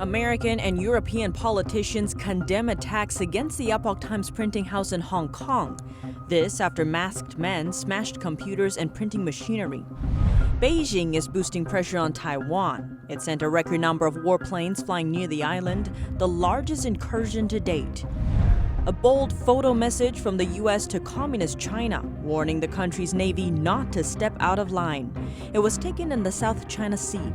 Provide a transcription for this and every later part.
American and European politicians condemn attacks against the Epoch Times printing house in Hong Kong. This after masked men smashed computers and printing machinery. Beijing is boosting pressure on Taiwan. It sent a record number of warplanes flying near the island, the largest incursion to date. A bold photo message from the U.S. to Communist China, warning the country's Navy not to step out of line. It was taken in the South China Sea.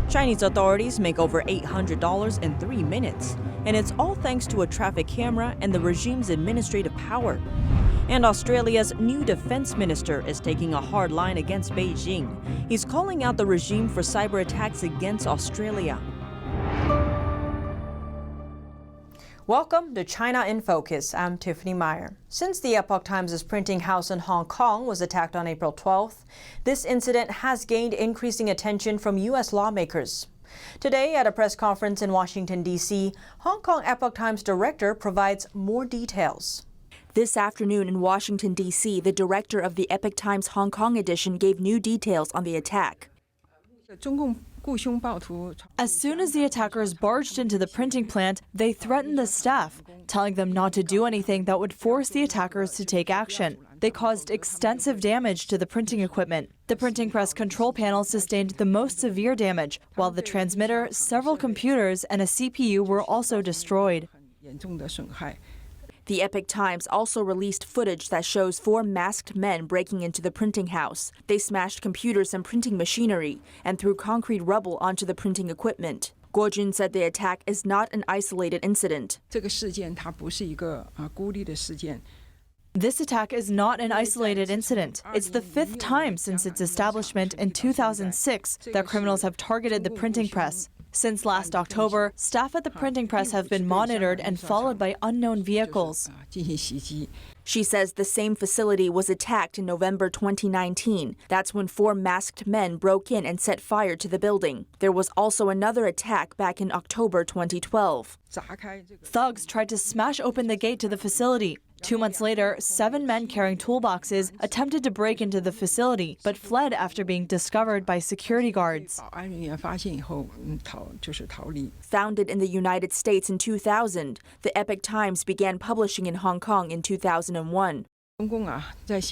Chinese authorities make over $800 in 3 minutes, and it's all thanks to a traffic camera and the regime's administrative power. And Australia's new defense minister is taking a hard line against Beijing. He's calling out the regime for cyber attacks against Australia. Welcome to China in Focus. I'm Tiffany Meyer. Since the Epoch Times' printing house in Hong Kong was attacked on April 12th, this incident has gained increasing attention from U.S. lawmakers. Today, at a press conference in Washington, D.C., Hong Kong Epoch Times director provides more details. This afternoon in Washington, D.C., the director of the Epoch Times Hong Kong edition gave new details on the attack. As soon as the attackers barged into the printing plant, they threatened the staff, telling them not to do anything that would force the attackers to take action. They caused extensive damage to the printing equipment. The printing press control panel sustained the most severe damage, while the transmitter, several computers, and a CPU were also destroyed. The Epoch Times also released footage that shows 4 masked men breaking into the printing house. They smashed computers and printing machinery and threw concrete rubble onto the printing equipment. Guo Jun said the attack is not an isolated incident. This attack is not an isolated incident. It's the 5th time since its establishment in 2006 that criminals have targeted the printing press. Since last October, staff at the printing press have been monitored and followed by unknown vehicles. She says the same facility was attacked in November 2019. That's when 4 masked men broke in and set fire to the building. There was also another attack back in October 2012. Thugs tried to smash open the gate to the facility. 2 months later, 7 men carrying toolboxes attempted to break into the facility, but fled after being discovered by security guards. Founded in the United States in 2000, the Epoch Times began publishing in Hong Kong in 2001. The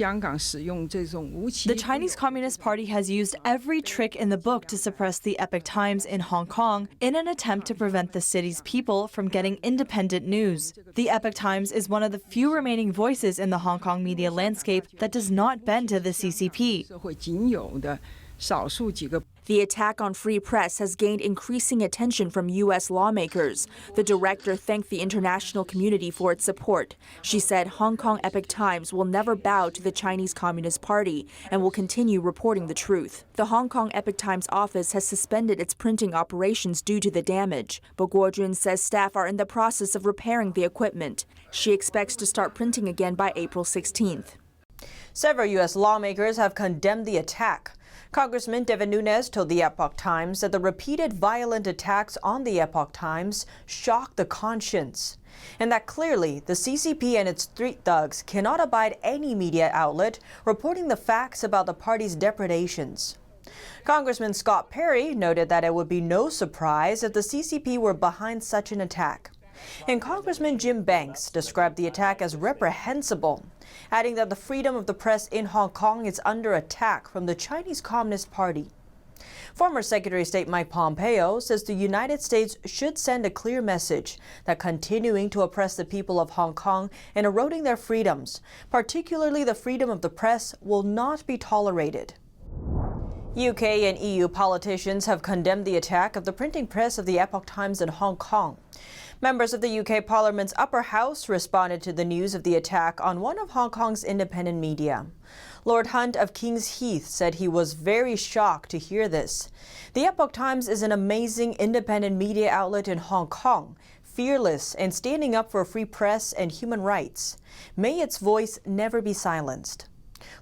Chinese Communist Party has used every trick in the book to suppress the Epoch Times in Hong Kong in an attempt to prevent the city's people from getting independent news. The Epoch Times is one of the few remaining voices in the Hong Kong media landscape that does not bend to the CCP. The attack on free press has gained increasing attention from U.S. lawmakers. The director thanked the international community for its support. She said Hong Kong Epoch Times will never bow to the Chinese Communist Party and will continue reporting the truth. The Hong Kong Epoch Times office has suspended its printing operations due to the damage, but Guo Jun says staff are in the process of repairing the equipment. She expects to start printing again by April 16th. Several U.S. lawmakers have condemned the attack. Congressman Devin Nunes told the Epoch Times that the repeated violent attacks on the Epoch Times shocked the conscience, and that clearly the CCP and its street thugs cannot abide any media outlet reporting the facts about the party's depredations. Congressman Scott Perry noted that it would be no surprise if the CCP were behind such an attack. And Congressman Jim Banks described the attack as reprehensible, adding that the freedom of the press in Hong Kong is under attack from the Chinese Communist Party. Former Secretary of State Mike Pompeo says the United States should send a clear message that continuing to oppress the people of Hong Kong and eroding their freedoms, particularly the freedom of the press, will not be tolerated. UK and EU politicians have condemned the attack of the printing press of the Epoch Times in Hong Kong. Members of the UK Parliament's upper house responded to the news of the attack on one of Hong Kong's independent media. Lord Hunt of King's Heath said he was very shocked to hear this. The Epoch Times is an amazing independent media outlet in Hong Kong, fearless and standing up for free press and human rights. May its voice never be silenced.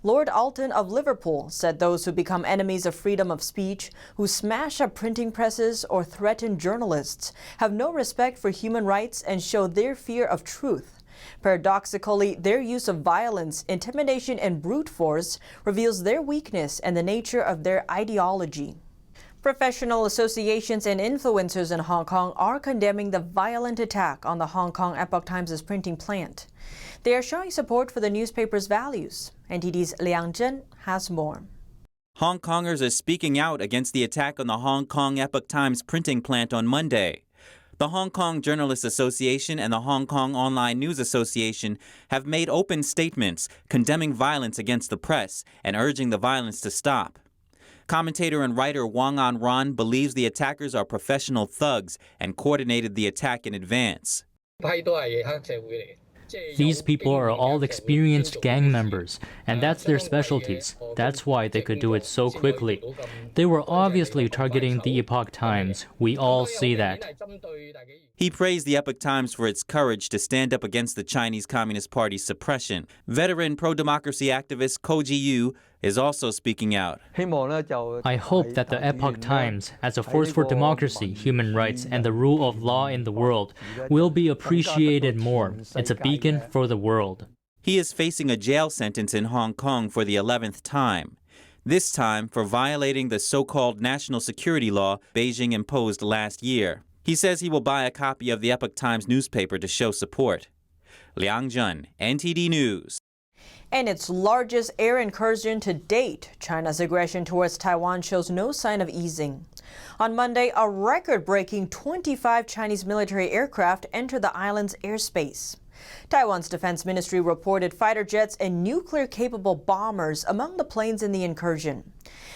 Lord Alton of Liverpool said those who become enemies of freedom of speech, who smash up printing presses or threaten journalists, have no respect for human rights and show their fear of truth. Paradoxically, their use of violence, intimidation, and brute force reveals their weakness and the nature of their ideology. Professional associations and influencers in Hong Kong are condemning the violent attack on the Hong Kong Epoch Times' printing plant. They are showing support for the newspaper's values. NTD's Liang Zhen has more. Hong Kongers are speaking out against the attack on the Hong Kong Epoch Times printing plant on Monday. The Hong Kong Journalists Association and the Hong Kong Online News Association have made open statements condemning violence against the press and urging the violence to stop. Commentator and writer Wang Anran believes the attackers are professional thugs and coordinated the attack in advance. These people are all experienced gang members, and that's their specialties. That's why they could do it so quickly. They were obviously targeting the Epoch Times. We all see that. He praised the Epoch Times for its courage to stand up against the Chinese Communist Party's suppression. Veteran pro-democracy activist Ko Ji-yu is also speaking out. I hope that the Epoch Times, as a force for democracy, human rights, and the rule of law in the world, will be appreciated more. It's a beacon for the world. He is facing a jail sentence in Hong Kong for the 11th time. This time for violating the so-called national security law Beijing imposed last year. He says he will buy a copy of the Epoch Times newspaper to show support. Liang Zhen, NTD News. In its largest air incursion to date, China's aggression towards Taiwan shows no sign of easing. On Monday, a record-breaking 25 Chinese military aircraft entered the island's airspace. Taiwan's defense ministry reported fighter jets and nuclear-capable bombers among the planes in the incursion.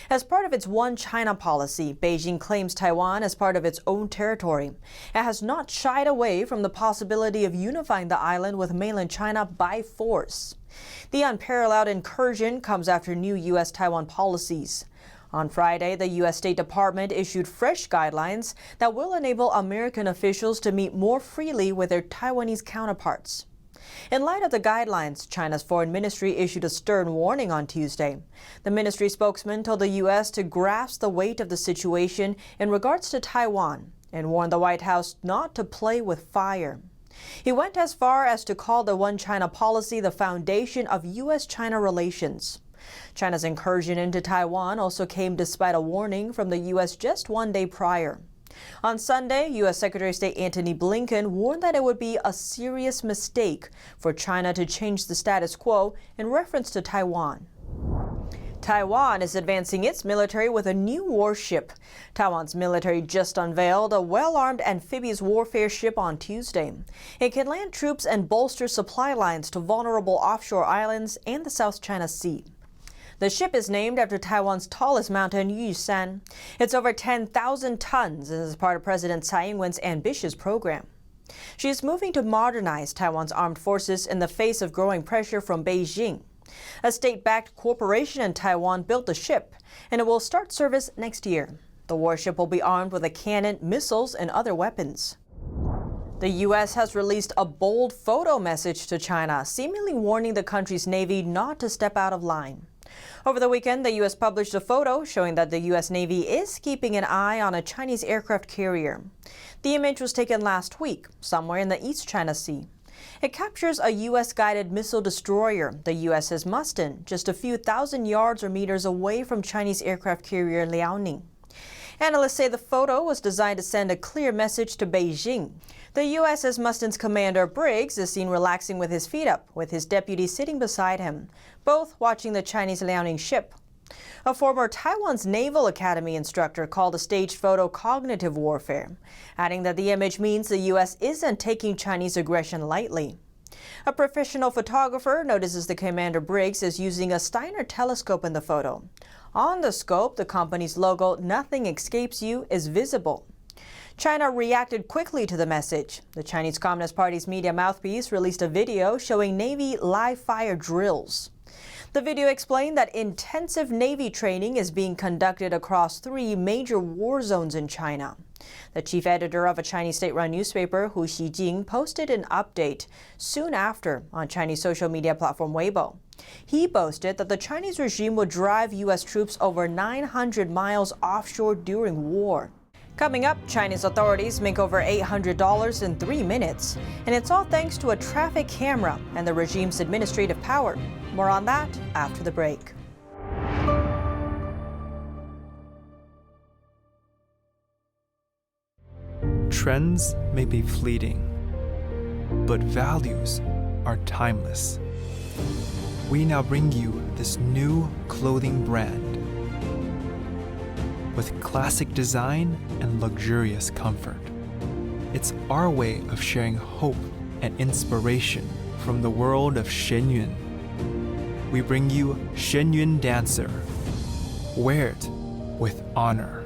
As part of its One China policy, Beijing claims Taiwan as part of its own territory. It has not shied away from the possibility of unifying the island with mainland China by force. The unparalleled incursion comes after new U.S.-Taiwan policies. On Friday, the U.S. State Department issued fresh guidelines that will enable American officials to meet more freely with their Taiwanese counterparts. In light of the guidelines, China's foreign ministry issued a stern warning on Tuesday. The ministry spokesman told the U.S. to grasp the weight of the situation in regards to Taiwan and warned the White House not to play with fire. He went as far as to call the One China policy the foundation of U.S.-China relations. China's incursion into Taiwan also came despite a warning from the U.S. just one day prior. On Sunday, U.S. Secretary of State Antony Blinken warned that it would be a serious mistake for China to change the status quo in reference to Taiwan. Taiwan is advancing its military with a new warship. Taiwan's military just unveiled a well-armed amphibious warfare ship on Tuesday. It can land troops and bolster supply lines to vulnerable offshore islands and the South China Sea. The ship is named after Taiwan's tallest mountain, Yushan. It's over 10,000 tons and is part of President Tsai Ing-wen's ambitious program. She is moving to modernize Taiwan's armed forces in the face of growing pressure from Beijing. A state-backed corporation in Taiwan built the ship, and it will start service next year. The warship will be armed with a cannon, missiles, and other weapons. The U.S. has released a bold photo message to China, seemingly warning the country's Navy not to step out of line. Over the weekend, the U.S. published a photo showing that the U.S. Navy is keeping an eye on a Chinese aircraft carrier. The image was taken last week, somewhere in the East China Sea. It captures a U.S.-guided missile destroyer, the USS Mustin, just a few thousand yards or meters away from Chinese aircraft carrier Liaoning. Analysts say the photo was designed to send a clear message to Beijing. The USS Mustin's commander, Briggs, is seen relaxing with his feet up, with his deputy sitting beside him, both watching the Chinese Liaoning ship. A former Taiwan's Naval Academy instructor called the staged photo cognitive warfare, adding that the image means the U.S. isn't taking Chinese aggression lightly. A professional photographer notices the commander Briggs is using a Steiner telescope in the photo. On the scope, the company's logo, "Nothing Escapes You," is visible. China reacted quickly to the message. The Chinese Communist Party's media mouthpiece released a video showing Navy live-fire drills. The video explained that intensive Navy training is being conducted across 3 major war zones in China. The chief editor of a Chinese state-run newspaper, Hu Xijing, posted an update soon after on Chinese social media platform Weibo. He boasted that the Chinese regime would drive U.S. troops over 900 miles offshore during war. Coming up, Chinese authorities make over $800 in 3 minutes, and it's all thanks to a traffic camera and the regime's administrative power. More on that after the break. Trends may be fleeting, but values are timeless. We now bring you this new clothing brand with classic design and luxurious comfort. It's our way of sharing hope and inspiration from the world of Shenyun. We bring you Shenyun Dancer. Wear it with honor.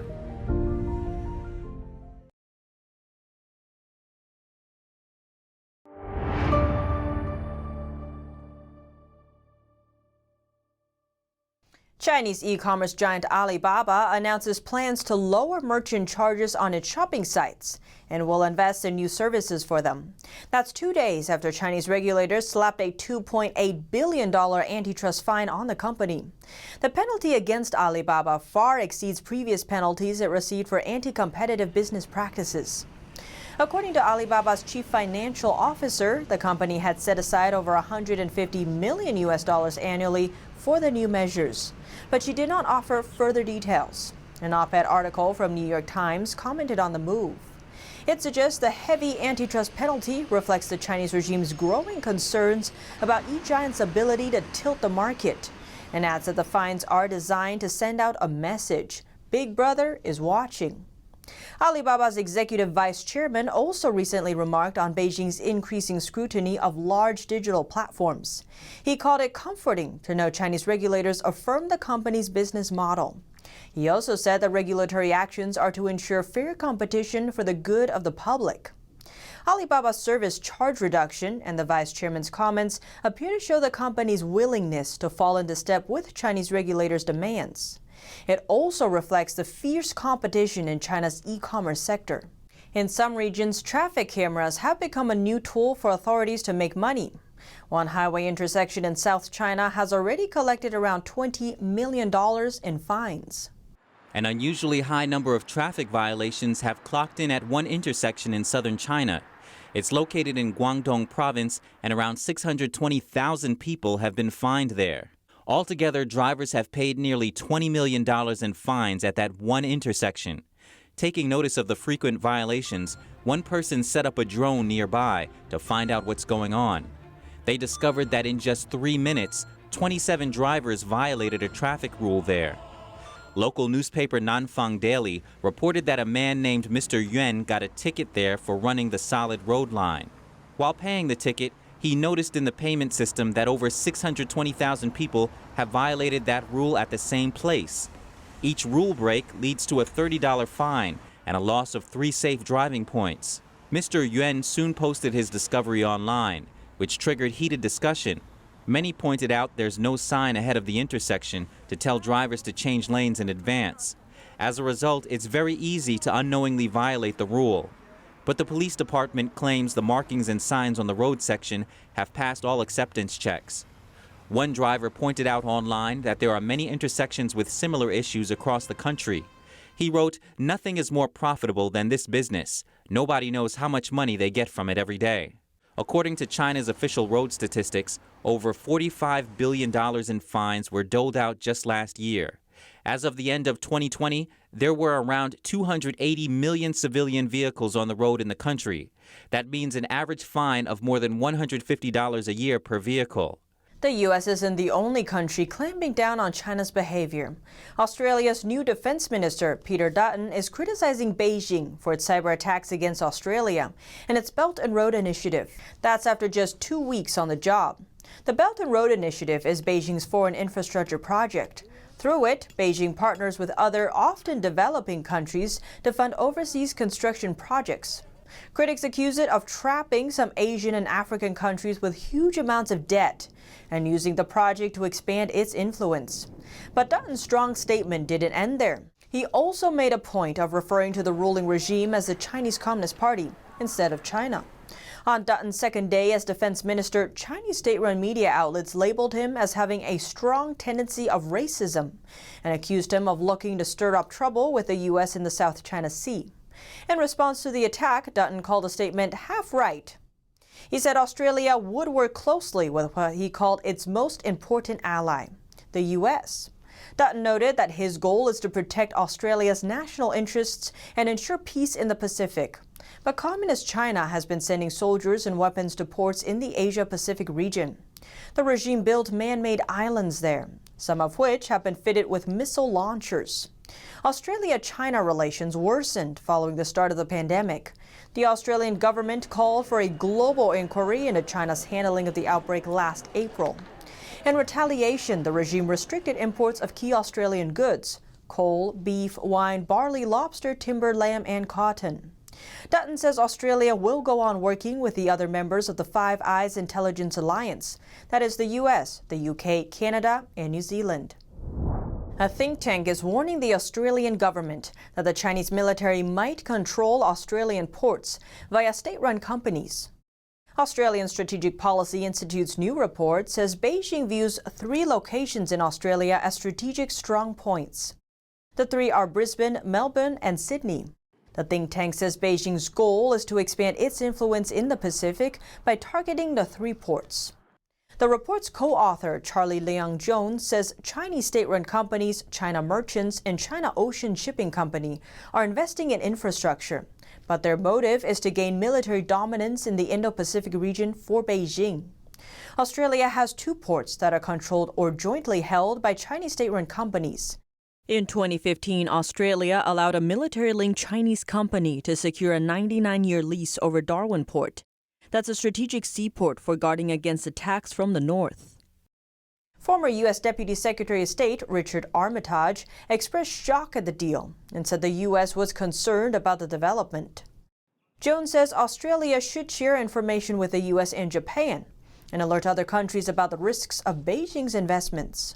Chinese e-commerce giant Alibaba announces plans to lower merchant charges on its shopping sites and will invest in new services for them. That's 2 days after Chinese regulators slapped a $2.8 billion antitrust fine on the company. The penalty against Alibaba far exceeds previous penalties it received for anti-competitive business practices. According to Alibaba's chief financial officer, the company had set aside over $150 million annually for the new measures, but she did not offer further details. An op-ed article from New York Times commented on the move. It suggests the heavy antitrust penalty reflects the Chinese regime's growing concerns about e-giant's ability to tilt the market, and adds that the fines are designed to send out a message: Big Brother is watching. Alibaba's executive vice chairman also recently remarked on Beijing's increasing scrutiny of large digital platforms. He called it comforting to know Chinese regulators affirm the company's business model. He also said that regulatory actions are to ensure fair competition for the good of the public. Alibaba's service charge reduction and the vice chairman's comments appear to show the company's willingness to fall into step with Chinese regulators' demands. It also reflects the fierce competition in China's e-commerce sector. In some regions, traffic cameras have become a new tool for authorities to make money. One highway intersection in South China has already collected around $20 million in fines. An unusually high number of traffic violations have clocked in at one intersection in southern China. It's located in Guangdong province, and around 620,000 people have been fined there. Altogether, drivers have paid nearly $20 million in fines at that one intersection. Taking notice of the frequent violations, one person set up a drone nearby to find out what's going on. They discovered that in just 3 minutes, 27 drivers violated a traffic rule there. Local newspaper Nanfang Daily reported that a man named Mr. Yuan got a ticket there for running the solid road line. While paying the ticket, he noticed in the payment system that over 620,000 people have violated that rule at the same place. Each rule break leads to a $30 fine and a loss of 3 safe driving points. Mr. Yuan soon posted his discovery online, which triggered heated discussion. Many pointed out there's no sign ahead of the intersection to tell drivers to change lanes in advance. As a result, it's very easy to unknowingly violate the rule. But the police department claims the markings and signs on the road section have passed all acceptance checks. One driver pointed out online that there are many intersections with similar issues across the country. He wrote, "Nothing is more profitable than this business. Nobody knows how much money they get from it every day." According to China's official road statistics, over $45 billion in fines were doled out just last year. As of the end of 2020, there were around 280 million civilian vehicles on the road in the country. That means an average fine of more than $150 a year per vehicle. The U.S. isn't the only country clamping down on China's behavior. Australia's new defense minister, Peter Dutton, is criticizing Beijing for its cyber attacks against Australia and its Belt and Road Initiative. That's after just 2 weeks on the job. The Belt and Road Initiative is Beijing's foreign infrastructure project. Through it, Beijing partners with other, often developing countries to fund overseas construction projects. Critics accuse it of trapping some Asian and African countries with huge amounts of debt and using the project to expand its influence. But Dutton's strong statement didn't end there. He also made a point of referring to the ruling regime as the Chinese Communist Party instead of China. On Dutton's second day as defense minister, Chinese state-run media outlets labeled him as having a strong tendency of racism and accused him of looking to stir up trouble with the U.S. in the South China Sea. In response to the attack, Dutton called the statement half right. He said Australia would work closely with what he called its most important ally, the U.S. Dutton noted that his goal is to protect Australia's national interests and ensure peace in the Pacific. But Communist China has been sending soldiers and weapons to ports in the Asia-Pacific region. The regime built man-made islands there, some of which have been fitted with missile launchers. Australia-China relations worsened following the start of the pandemic. The Australian government called for a global inquiry into China's handling of the outbreak last April. In retaliation, the regime restricted imports of key Australian goods: coal, beef, wine, barley, lobster, timber, lamb, and cotton. Dutton says Australia will go on working with the other members of the Five Eyes Intelligence Alliance. That is the US, the UK, Canada, and New Zealand. A think tank is warning the Australian government that the Chinese military might control Australian ports via state-run companies. Australian Strategic Policy Institute's new report says Beijing views 3 locations in Australia as strategic strong points. The 3 are Brisbane, Melbourne, and Sydney. The think tank says Beijing's goal is to expand its influence in the Pacific by targeting the 3 ports. The report's co-author, Charlie Liang-Jones, says Chinese state-run companies, China Merchants, and China Ocean Shipping Company are investing in infrastructure, but their motive is to gain military dominance in the Indo-Pacific region for Beijing. Australia has 2 ports that are controlled or jointly held by Chinese state-run companies. In 2015, Australia allowed a military-linked Chinese company to secure a 99-year lease over Darwin Port. That's a strategic seaport for guarding against attacks from the north. Former U.S. Deputy Secretary of State Richard Armitage expressed shock at the deal and said the U.S. was concerned about the development. Jones says Australia should share information with the U.S. and Japan and alert other countries about the risks of Beijing's investments.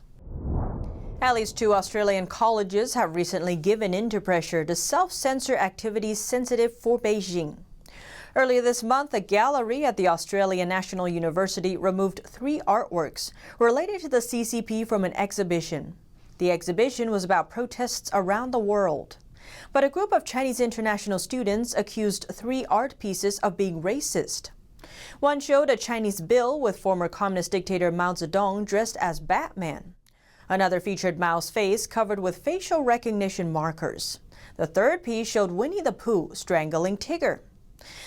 At least 2 Australian colleges have recently given in to pressure to self-censor activities sensitive for Beijing. Earlier this month, a gallery at the Australian National University removed 3 artworks related to the CCP from an exhibition. The exhibition was about protests around the world. But a group of Chinese international students accused 3 art pieces of being racist. One showed a Chinese bill with former communist dictator Mao Zedong dressed as Batman. Another featured Mao's face covered with facial recognition markers. The third piece showed Winnie the Pooh strangling Tigger.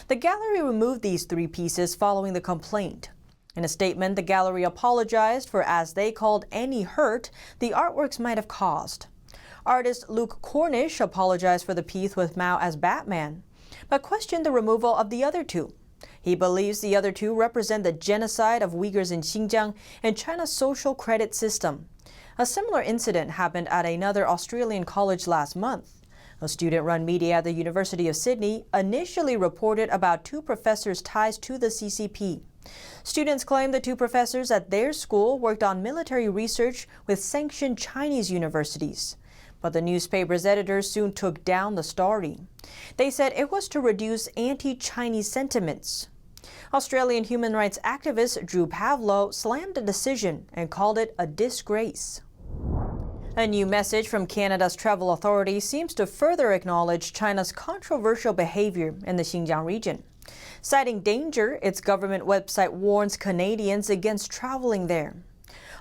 The gallery removed these 3 pieces following the complaint. In a statement, the gallery apologized for, as they called, any hurt the artworks might have caused. Artist Luke Cornish apologized for the piece with Mao as Batman, but questioned the removal of the other 2. He believes the other 2 represent the genocide of Uyghurs in Xinjiang and China's social credit system. A similar incident happened at another Australian college last month. A student-run media at the University of Sydney initially reported about 2 professors' ties to the CCP. Students claimed the 2 professors at their school worked on military research with sanctioned Chinese universities. But the newspaper's editors soon took down the story. They said it was to reduce anti-Chinese sentiments. Australian human rights activist Drew Pavlo slammed the decision and called it a disgrace. A new message from Canada's travel authority seems to further acknowledge China's controversial behavior in the Xinjiang region. Citing danger, its government website warns Canadians against traveling there.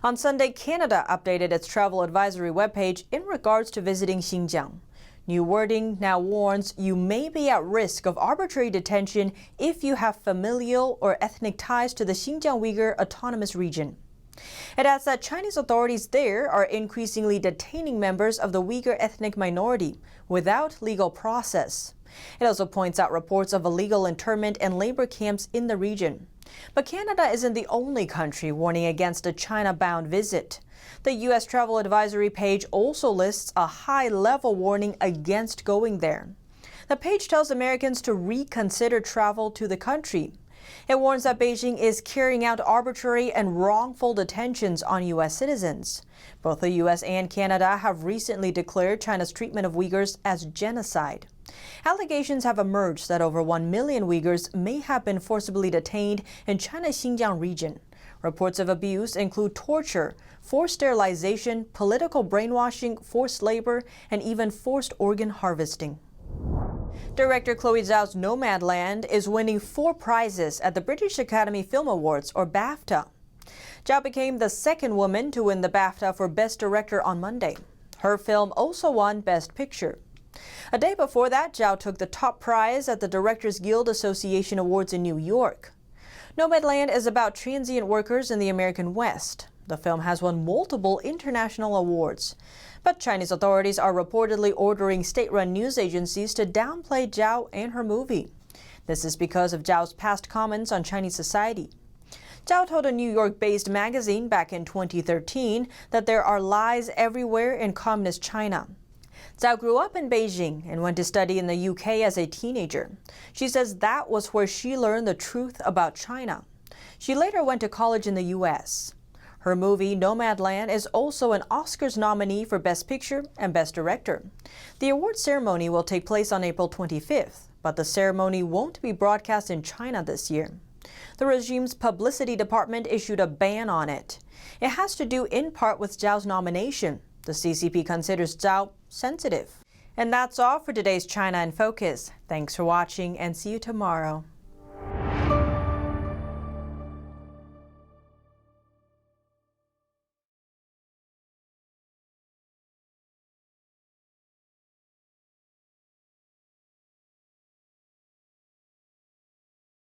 On Sunday, Canada updated its travel advisory webpage in regards to visiting Xinjiang. New wording now warns you may be at risk of arbitrary detention if you have familial or ethnic ties to the Xinjiang Uyghur Autonomous Region. It adds that Chinese authorities there are increasingly detaining members of the Uyghur ethnic minority without legal process. It also points out reports of illegal internment and labor camps in the region. But Canada isn't the only country warning against a China-bound visit. The U.S. travel advisory page also lists a high-level warning against going there. The page tells Americans to reconsider travel to the country. It warns that Beijing is carrying out arbitrary and wrongful detentions on U.S. citizens. Both the U.S. and Canada have recently declared China's treatment of Uyghurs as genocide. Allegations have emerged that over 1 million Uyghurs may have been forcibly detained in China's Xinjiang region. Reports of abuse include torture, forced sterilization, political brainwashing, forced labor, and even forced organ harvesting. Director Chloe Zhao's Nomadland is winning 4 prizes at the British Academy Film Awards, or BAFTA. Zhao became the 2nd woman to win the BAFTA for Best Director on Monday. Her film also won Best Picture. A day before that, Zhao took the top prize at the Directors Guild Association Awards in New York. Nomadland is about transient workers in the American West. The film has won multiple international awards. But Chinese authorities are reportedly ordering state-run news agencies to downplay Zhao and her movie. This is because of Zhao's past comments on Chinese society. Zhao told a New York-based magazine back in 2013 that there are lies everywhere in communist China. Zhao grew up in Beijing and went to study in the UK as a teenager. She says that was where she learned the truth about China. She later went to college in the US. Her movie, Nomadland, is also an Oscars nominee for Best Picture and Best Director. The award ceremony will take place on April 25th, but the ceremony won't be broadcast in China this year. The regime's publicity department issued a ban on it. It has to do in part with Zhao's nomination. The CCP considers Zhao sensitive. And that's all for today's China in Focus. Thanks for watching and see you tomorrow.